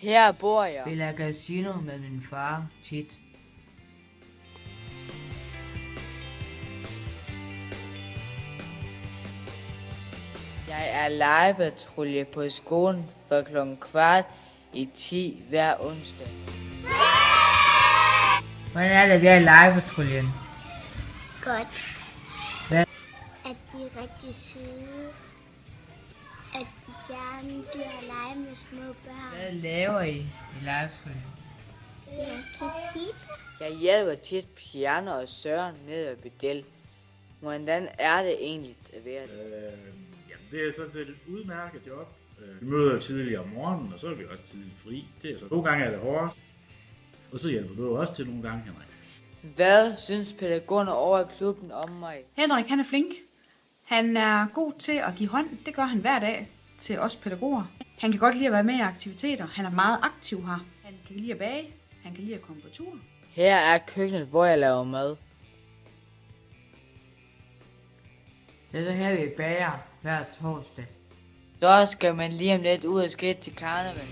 Her bor jeg. Spiller casino med min far tit. Jeg er legepatrulje på skolen fra 9:15 hver onsdag. Hvordan er det ved at legepatruljen? Godt. Hvad? At de er rigtig søde. At de gerne gider at lege med små børn. Hvad laver I legepatruljen? Jeg kan sige det. Jeg hjælper tit Piano og Søren med at bedel. Hvordan er det egentlig at være det? Jamen, det er sådan set et udmærket job. Vi møder jo tidligere om morgenen, og så er vi også tidligt fri. Det er så nogle gange er det hårdt. Og så hjælper du også til nogle gange, Henrik. Hvad synes pædagogerne over i klubben om mig? Henrik, han er flink. Han er god til at give hånd. Det gør han hver dag til os pædagoger. Han kan godt lide at være med i aktiviteter. Han er meget aktiv her. Han kan lide at bage. Han kan lide at komme på tur. Her er køkkenet, hvor jeg laver mad. Det er så her, vi bager hver torsdag. Så skal man lige om lidt ud og skætte til karneval.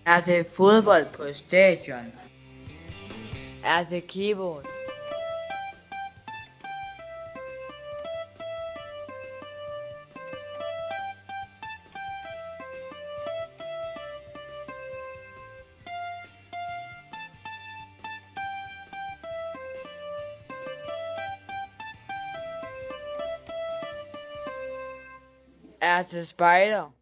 Er det fodbold på stadion? Er til keyboard. Er til spejder.